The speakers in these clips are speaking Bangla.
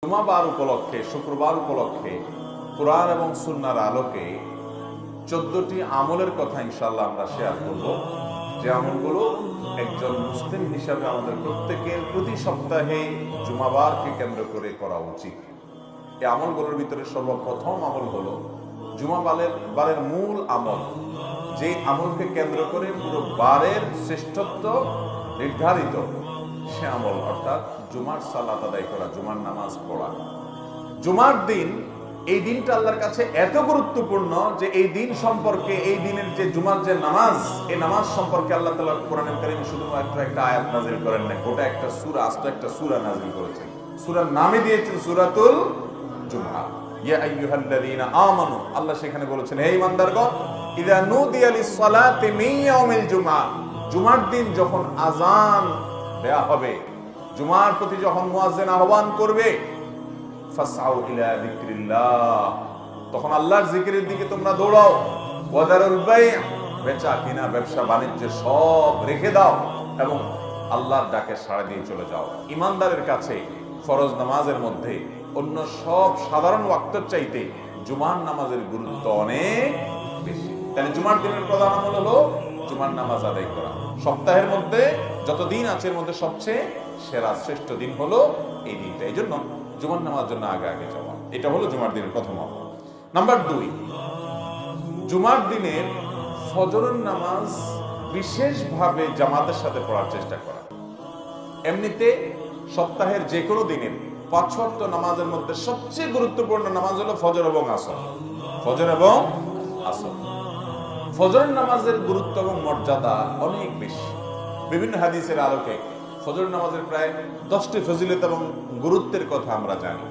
জুমাবার উপলক্ষে, শুক্রবার উপলক্ষে কোরআন এবং সুন্নাহর আলোকে 14টি আমলের কথা ইনশাআল্লাহ আমরা শেয়ার করব, যে আমলগুলো একজন মুসলিম হিসাবে আমাদের প্রত্যেকের প্রতি সপ্তাহে জুমাবারকে কেন্দ্র করে করা উচিত। এই আমলগুলোর ভিতরে সর্বপ্রথম আমল হলো জুমাবারের মূল আমল, যে আমলকে কেন্দ্র করে পুরো বারের শ্রেষ্ঠত্ব নির্ধারিত, সে আমল অর্থাৎ জুমার সালাত আদায় করা, জুমার নামাজ পড়া। জুমার দিন, এই দিনটা আল্লাহর কাছে এত গুরুত্বপূর্ণ যে এই দিন সম্পর্কে, এই দিনের যে জুমার যে নামাজ, এই নামাজ সম্পর্কে আল্লাহ তাআলা কোরআনুল কারীমে শুধুমাত্র একটা আয়াত নাযিল করেন না, গোটা একটা সূরা, আস্ত একটা সূরা নাযিল করেছেন। সূরার নামই দিয়েছেন সূরাতুল জুমআ। ইয়া আইয়ুহাল্লাযীনা আমানু, আল্লাহ সেখানে বলেছেন, হে ঈমানদারগণ, ইযা নুদিয়া লিস-সালাতি মিন ইয়াউমিল জুমআ, জুমার দিন যখন আযান দেয়া হবে, জুমার প্রতি যখন মুয়াজ্জিন আহ্বান করবে, ফাসআউ ইলা যিকরিল্লাহ, তখন আল্লাহর জিকিরের দিকে তোমরা দৌড়াও। ওয়াদারুল বাই', বেচা কিনা, ব্যবসা বাণিজ্য সব রেখে দাও এবং আল্লাহর ডাকে সাড়া দিয়ে চলে যাও। ঈমানদারের কাছে ফরজ নামাজের মধ্যে অন্য সব সাধারণ ওয়াক্তের চাইতে জুমার নামাজের গুরুত্ব অনেক বেশি। তাহলে জুমার দিনের প্রধান আমল হলো জুমার নামাজ আদায় করা। সপ্তাহের মধ্যে যত দিন আছে এর মধ্যে সবচেয়ে সেরা শ্রেষ্ঠ দিন হলো এই দিনটা। এই জন্য জুমার নামাজের জন্য আগে আগে যাওয়া, এটা হলো জুমার দিনের প্রথম আমল। নাম্বার 2, জুমার দিনের ফজরের নামাজ বিশেষভাবে জামাতের সাথে পড়ার চেষ্টা করা। এমনিতে সপ্তাহের যে কোনো দিনের 5 ওয়াক্ত নামাজের মধ্যে সবচেয়ে গুরুত্বপূর্ণ নামাজ হলো ফজর এবং আসর। ফজর এবং আসর, ফজর নামাজের গুরুত্ব এবং মর্যাদা অনেক বেশি। বিভিন্ন হাদিসের আলোকে ফজর নামাজের প্রায় 10টি ফজিলত এবং গুরুত্বের কথা আমরা জানি।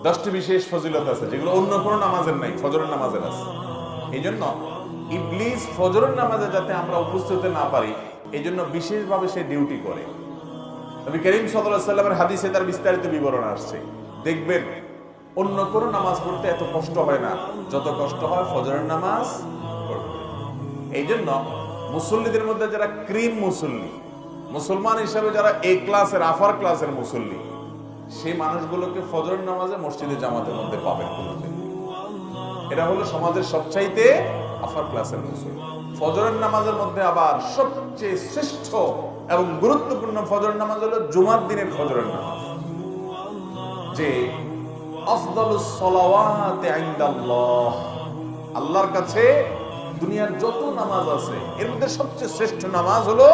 10টি বিশেষ ফজিলত আছে যেগুলো অন্য কোনো নামাজের নাই, ফজরের নামাজের আছে। এই জন্য ইবলিস ফজরের নামাজে যাতে আমরা উপস্থিত না পারি, এই জন্য বিশেষভাবে সে ডিউটি করে। নবী করিম সাল্লাল্লাহু আলাইহি সাল্লামের হাদিসে তার বিস্তারিত বিবরণ আসছে। দেখবেন অন্য কোনো নামাজ পড়তে এত কষ্ট হয় না যত কষ্ট হয় ফজরের নামাজ পড়তে। এই জন্য মুসল্লিদের মধ্যে যারা ক্রিম মুসল্লি, মুসলমান হিসাবে যারা এ ক্লাসের, আফার ক্লাসের মুসল্লি, সেই মানুষগুলোকে ফজরের নামাজে মসজিদে জামাতের মধ্যে পাবেন। এটা হলো সমাজের সবচাইতে আফার ক্লাসের মুসল্লি। ফজরের নামাজের মধ্যে আবার সবচেয়ে শ্রেষ্ঠ এবং গুরুত্বপূর্ণ ফজরের নামাজ হলো জুমার দিনের ফজরের নামাজ, যে আফদালুস সালাওয়াতি ইনদাল্লাহ, আল্লাহর কাছে দুনিয়ার যত নামাজ আছে এর মধ্যে সবচেয়ে শ্রেষ্ঠ নামাজ হলো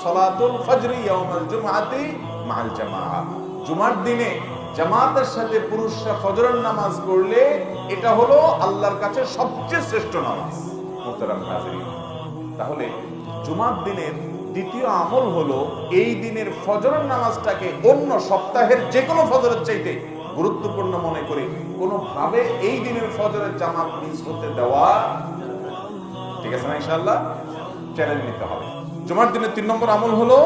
সালাতুল ফজরি ইয়াউমাল জুমআতি মাআল জামাআ। জুমার দিনে জামাতের সাথে পুরুষরা ফজরের নামাজ পড়লে এটা হলো আল্লাহর কাছে সবচেয়ে শ্রেষ্ঠ নামাজ। মুহতারাম হাজিরিন, তাহলে জুমার দিনের দ্বিতীয় আমল হলো এই দিনের ফজরের নামাজটাকে অন্য সপ্তাহের যে কোনো ফজরের চাইতে গুরুত্বপূর্ণ মনে করে কোনোভাবে এই দিনের ফজরের জামাত মিস হতে দেওয়া, ঠিক আছে না? ইনশাআল্লাহ চ্যালেঞ্জ নিতে হবে। জুমার দিনের 3 নম্বর আমল হলো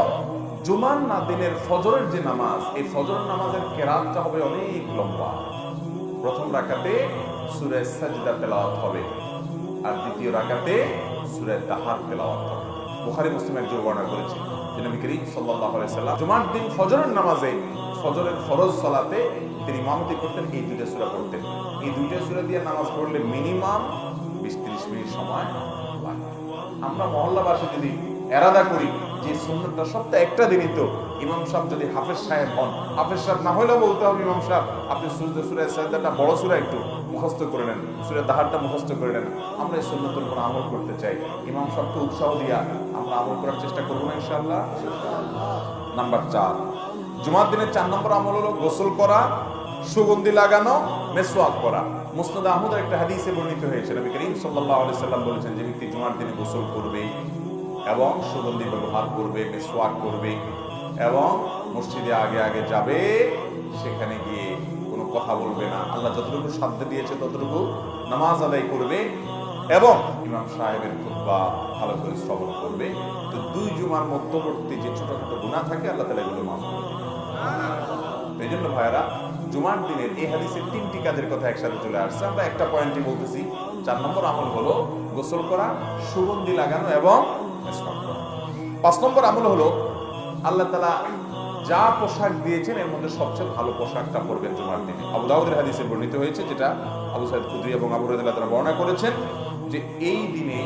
জুমার দিনের ফজরের যে নামাজ, এই ফজরের নামাজের কেরাতটা হবে অনেক লম্বা। প্রথম রাকাতে সূরা সাজদা তেলাওয়াত হবে আর দ্বিতীয় রাকাতে সূরা তাহার তেলাওয়াত হবে। বুখারী মুসলিমের যে বর্ণনা করেছে যে নবী করিম সাল্লাল্লাহু আলাইহি সাল্লাম জুমার দিন ফজরের নামাজে, ফজরের ফরজ সালাতে তিনি ইমামতি করতেন, এই 2টা সূরা পড়তেন। এই 2টা সূরা দিয়ে নামাজ পড়লে মিনিমাম 20-30 মিনিট সময় লাগে। আমরা মহল্লাবাসী যদি এরাদা করি যে সুন্নতটা সপ্তাহে একটা দিনই তো, ইমাম সাহেব যদি হাফেজ সাহেব হন, হাফেজ সাহেব না হলেও বলতে হবে, ইমাম সাহেব আপনি সূরা সাজদাটা বড় সূরা একটু মুখস্থ করে নেন, সূরা তাহারটা মুখস্থ করে নেন। আমরা এই সুন্নতের উপর আমল করতে চাই, ইমাম সাহেবকে উৎসাহ দিয়া আমরা আমল করার চেষ্টা করবো না ইনশাআল্লাহ। নাম্বার 4, জুমার দিনের 4 নম্বর আমল হলো গোসল করা, সুগন্ধি লাগানো, মেসওয়াক করা। মুসনাদ আহমদের একটা হাদিসে বর্ণিত হয়েছে, নবী করিম সাল্লাল্লাহু আলাইহি সাল্লাম বলেছেন, যে ব্যক্তি জুমার দিনে গোসল করবে এবং সুগন্ধি ব্যবহার করবে, মেসওয়াক করবে এবং মসজিদে আগে আগে যাবে, সেখানে গিয়ে কোনো কথা বলবে না, আল্লাহ যতটুকু সাধ্য দিয়েছে ততটুকু নামাজ আদায় করবে এবং ইমাম সাহেবের খুতবা ভালো করে শ্রবণ করবে, তো 2 জুমার মধ্যবর্তী যে ছোটখাটো গুনাহ থাকে আল্লাহ তাআলা এগুলো মাফ করে দেবেন। এই জন্য ভাইরা, জুমার দিনের এই হাদিসের 3টি কাজের কথা একসাথে চলে আসছে। আমরা একটা পয়েন্টই বলতেছি। 4 নম্বর আমল হলো গোসল করা, সুগন্ধি লাগানো এবং মেসওয়াক করা। 5 নম্বর আমল হলো আল্লাহ তাআলা যা পোশাক দিয়েছেন এর মধ্যে সবচেয়ে ভালো পোশাকটা পরবেন জুমার দিনে। আবু দাউদের হাদিসে বর্ণিত হয়েছে, যেটা আবু সাঈদ খুদরি এবং আবু হুরায়রা তারা বর্ণনা করেছেন, যে এই দিনে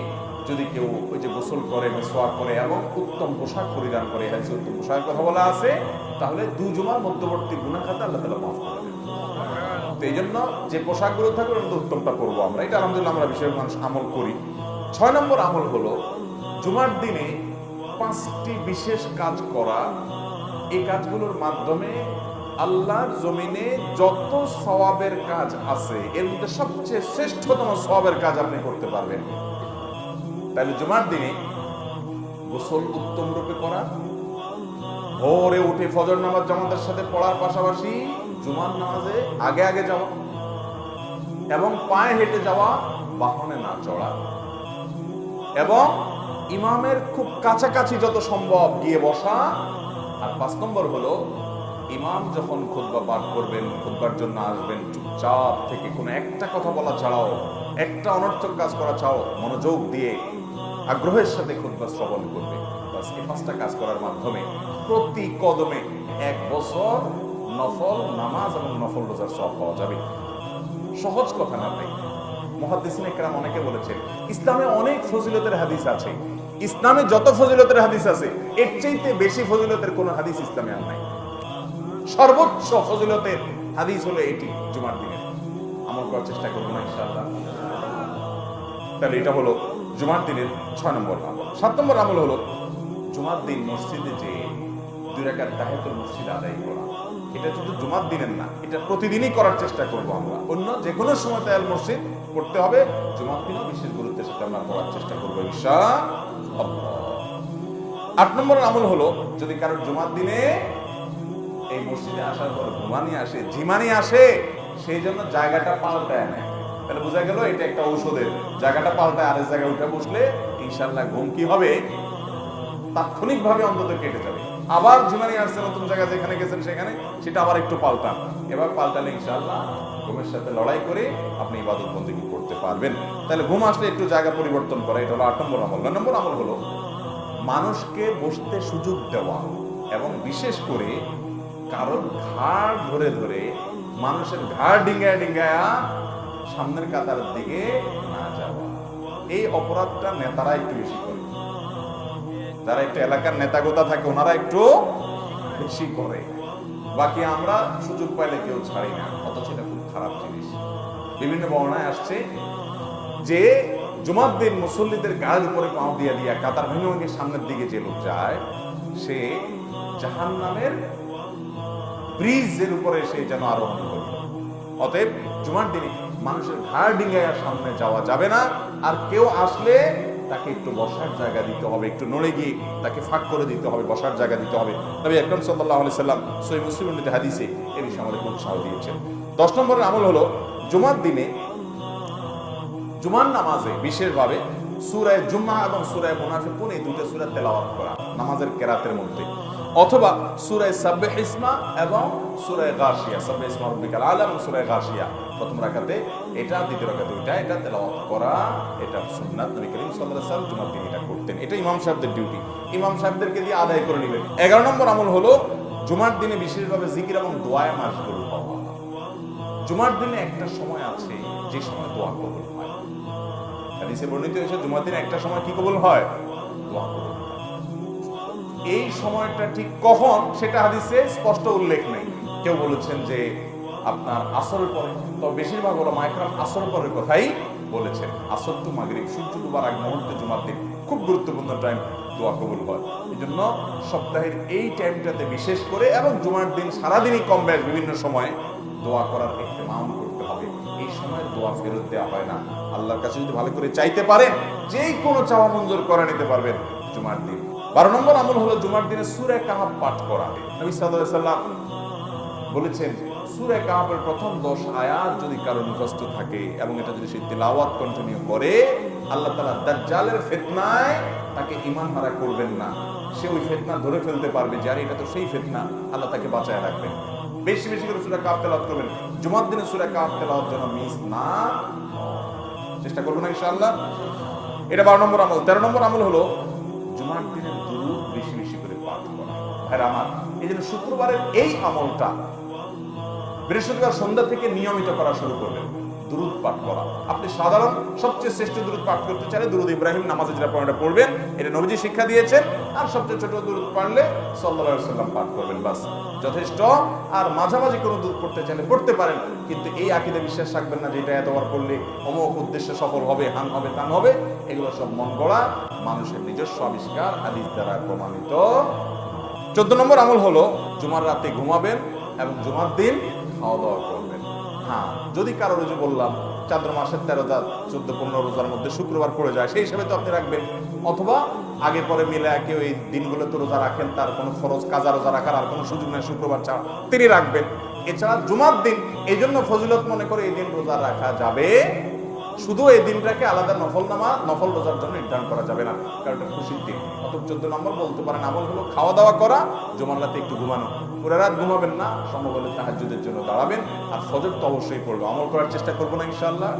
যদি কেউ ওই যে গোসল করে, মিসওয়াক করে এবং উত্তম পোশাক পরিধান করে, হাদিসে উত্তম পোশাকের কথা বলা আছে, তাহলে দুই জুমার মধ্যবর্তী গুনাহ খাতা আল্লাহ তাআলা মাফ করে দেন। তো এই জন্য যে পোশাকগুলো থাকবে ওর মধ্যে উত্তমটা পরবো আমরা। এটা আলহামদুলিল্লাহ আমরা বেশিরভাগ মানুষ আমল করি। 6 নম্বর আমল হলো জুমার দিনে 5টি বিশেষ কাজ করা। এই কাজগুলোর মাধ্যমে আল্লাহর জমিনে যত সওয়াবের কাজ আছে এর মধ্যে সবচেয়ে শ্রেষ্ঠতম সওয়াবের কাজ আপনি করতে পারবেন। তাহলে জুমার দিনে গোসল উত্তম রূপে করা, ভোরে উঠে ফজর নামাজ জামাতের সাথে পড়ার পাশাপাশি জুমার নামাজে আগে আগে যাওয়া এবং পায়ে হেঁটে যাওয়া, বাহনে না চড়া, এবং ইমামের খুব কাছাকাছি যত সম্ভব গিয়ে বসা। আর 5 নম্বর হলো ইমাম যখন খুতবা পাঠ করবেন, খুতবার জন্য আসবেন, চুপচাপ থেকে কোনো একটা কথা বলা ছাড়াও, একটা অনর্থক কাজ করা ছাড়াও মনোযোগ দিয়ে আগ্রহের সাথে খুতবা শ্রবণ করবে। বাস এই 5টা কাজ করার মাধ্যমে প্রতি কদমে 1 বছর নফল নামাজ এবং নফল রোজার সওয়াব পাওয়া যাবে। সহজ কথা না ভাই। মুহাদ্দিসিনে কেরাম অনেকে বলেছেন ইসলামে অনেক ফজিলতের হাদিস আছে, ইসলামে যত ফজিলতের হাদিস আছে এর চাইতে বেশি ফজিলতের কোন হাদিস ইসলামে আর নাই। সর্বোচ্চ ফজিলতের হাদিস হলো এটি জুমার দিনে। আমল করার চেষ্টা করবো না ইনশাআল্লাহ। তাহলে এটা হলো জুমার দিনের 6 নম্বর আমল। 7 নম্বর আমল হলো জুমার দিন মসজিদে যে 2 রাকাত তাহিয়াতুল মসজিদ আদায় করা। এটা শুধু জুমার দিনের না, এটা প্রতিদিনই করার চেষ্টা করব আমরা। অন্য যে কোনো সময় তাহিয়াতুল মসজিদ পড়তে হবে, জুমার দিনও বিশেষ গুরুত্বের সাথে আমরা পড়ার চেষ্টা করব ইনশাআল্লাহ। 8 নম্বর আমল হলো যদি কারোর জুমার দিনে এই মসজিদে আসার পর ঘুমানি আসে, ঝিমানি আসে, সেই জন্য জায়গাটা পাল্টায় নেয়। তাহলে বোঝা গেল এটা একটা ঔষধের। জায়গাটা পাল্টায় আরেক জায়গায় উঠে বসলে ইনশাআল্লাহ ঘুম কি হবে, তাৎক্ষণিকভাবে অন্তত কেটে যাবে। আবার ঝিমানি আসছে নতুন জায়গা যেখানে গেছেন সেখানে, সেটা আবার একটু পাল্টান। এবার পাল্টালে ইনশাআল্লাহ ঘুমের সাথে লড়াই করে আপনি ইবাদত বন্দেগী করতে পারবেন। তাহলে ঘুম আসলে একটু জায়গা পরিবর্তন করা, এটা হলো 8 নম্বর আমল। 9 নম্বর আমল হলো মানুষকে বসতে সুযোগ দেওয়া এবং বিশেষ করে কারোর ঘাড় ধরে ধরে মানুষের ঘাড় ডিঙ্গায়া ডিঙ্গায়া সামনের কাতারের দিকে না যাওয়া। এই অপরাধটা নেতারা একটু বেশি করে, যারা একটু এলাকার নেতাগোতা থাকে ওনারা একটু বেশি করে, বাকি আমরা সুযোগ পাইলে কেউ ছাড়ি না। অথচ এটা খুব খারাপ জিনিস। বিভিন্ন বর্ণনায় আসছে যে জুমার দিন মুসল্লিদের গায়ের উপরে পাও দিয়া দিয়া কাতার ভেঙে ভেঙে সামনের দিকে যে লোক যায়, সে জাহান্নামের ব্রিজের উপরে সে যেন আরোহণ করবে। অতএব জুমার দিনে মানুষের ঘাড় ডিঙ্গায়া সামনে যাওয়া যাবে না। আর কেউ আসলে তাকে একটু বসার জায়গা দিতে হবে, একটু নড়ে গিয়ে তাকে ফাঁক করে দিতে হবে, বসার জায়গা দিতে হবে। নবী আকরাম সাল্লাল্লাহু আলাইহি সাল্লাম সহিহ মুসলিমের হাদিসে এই বিষয়ে আমাদের উৎসাহ দিয়েছেন। 10 নম্বরের আমল হলো জুমার দিনে জুমার নামাজে বিশেষভাবে সূরা জুমআ এবং সূরা মুনাফিকুন এই দুটো সূরা তেলাওয়াত করা নামাজের কেরাতের মধ্যে, অথবা সূরা সাব্বিহ ইসমা এবং সূরা গাশিয়া, সাব্বিহ ইসমা রাব্বিকাল আলা এবং সূরা গাশিয়া প্রথম রাকাতে এটা, দ্বিতীয় রাকাতে ওইটা, এটা তেলাওয়াত করা। এটা সুন্নাত। নবী করিম সাল্লাল্লাহু আলাইহি ওয়াসাল্লাম জুমার দিন এটা করতেন। এটা ইমাম সাহেবদের ডিউটি, ইমাম সাহেবদেরকে দিয়ে আদায় করে নেবেন। 11 নম্বর আমল হলো জুমার দিনে বিশেষভাবে জিকির এবং দোয়ায় মাশগুল হওয়া। জুমার দিনে একটা সময় আছে যে সময় দোয়া কবুল হয়। হাদিসে বর্ণিত হয়েছে জুমার দিনে একটা সময় কি কবুল হয়, দোয়া কবুল হয়। এই সময়টা ঠিক কখন সেটা হাদিসে স্পষ্ট উল্লেখ নেই। কেউ বলেছেন যে আপনার আসরের পরে, তো বেশিরভাগ ওলামায়ে কেরাম আসরের পরের কথাই বলেছেন। আসর টু মাগরিব, সূর্য ডোবার আগ মুহূর্তে জুমার দিন খুব গুরুত্বপূর্ণ টাইম, দোয়া কবুল হয়। এই জন্য সপ্তাহের এই টাইমটাতে বিশেষ করে এবং জুমার দিন সারাদিনই কম বেশ বিভিন্ন সময়ে দোয়া করার ইহতিমাম করতে হবে। এই সময় দোয়া ফেরত দেওয়া হয় না। আল্লাহর কাছে যদি ভালো করে চাইতে পারেন যে কোনো চাওয়া মঞ্জুর করে নিতে পারবেন জুমার দিন। 12 নম্বর আমল হলো জুমার দিনে সূরা কাহাফ পাঠ করা। নবী সাল্লাল্লাহু আলাইহি সাল্লাম বলেছেন সূরা কাহাফের প্রথম 10 আয়াত যদি কারো মুখস্থ থাকে এবং এটা যদি সে তিলাওয়াত কন্টিনিউ করে, আল্লাহ তাআলা দাজ্জালের ফিতনায় তাকে ঈমান হারা করবেন না। সে ওই ফিতনা ধরে ফেলতে পারবে যে আরে এটা তো সেই ফিতনা, আল্লাহ তাকে বাঁচায় রাখবেন। বেশি বেশি করে সূরা কাহাফ তেলাওয়াত করবেন। জুমার দিনে সূরা কাহাফ তেলাওয়াত যেন মিস না, চেষ্টা করবেন ইনশাআল্লাহ। এটা 12 নম্বর আমল। 13 নম্বর আমল হলো জুমার দিনের দুরূদ বেশি বেশি করে পাঠ করা। ভাইরা আমার, এই জন্য শুক্রবারের এই আমলটা বৃহস্পতিবার সন্ধ্যা থেকে নিয়মিত করা শুরু করবেন। দুরূদ পাঠ করা, আপনি সাধারণ সবচেয়ে শ্রেষ্ঠ দুরূদ পাঠ করতে চাইলে দুরূদ ইব্রাহিম নামাজে যেটা পড়াটা পড়বেন, এটা নবীজি শিক্ষা দিয়েছেন। আর সবচেয়ে ছোট দুরূদ পারলে সাল্লাল্লাহু আলাইহি সাল্লাম পাঠ করবেন, বাস যথেষ্ট। আর মাঝামাঝি কোনো দুরূদ পড়তে চাইলে পড়তে পারেন, কিন্তু এই আকীদা বিশ্বাস রাখবেন না যে এটা এতবার পড়লে অমুক উদ্দেশ্যে সফল হবে, হান হবে, তান হবে। এগুলো সব মন গড়া, মানুষের নিজস্ব আবিষ্কার, হাদিস দ্বারা প্রমাণিত। 14 নম্বর আমল হলো জুমার রাতে ঘুমাবেন এবং জুমার দিন খাওয়া দাওয়া করবেন। হ্যাঁ, যদি কারো রোজা বললাম চাঁদ্র মাসের 13টা 14-15 রোজার মধ্যে শুক্রবার পড়ে যায়, সেই হিসাবে তো আপনি রাখবেন। অথবা আগে পরে মিলে কেউ এই দিনগুলোতে রোজা রাখেন, তার কোনো ফরজ কাজা রোজা রাখার আর কোনো সুযোগ নেই শুক্রবার ছাড়া, তিনি রাখবেন। এছাড়া জুমার দিন এই জন্য ফজিলত মনে করে এই দিন রোজা রাখা যাবে, শুধু এই দিনটাকে আলাদা নফল রোজার জন্য নির্ধারণ করা যাবে না, কারণ এটা খুশির দিন। অত 14 নম্বর বলতে পারেন আমল হলো খাওয়া দাওয়া করা, জুমার রাতে একটু ঘুমানো। পুরো রাত ঘুমাবেন না, সম্ভব হলে তাহাজ্জুদের জন্য দাঁড়াবেন। আর ফজর তো অবশ্যই পড়বো, আমল করার চেষ্টা করবো না ইনশাআল্লাহ।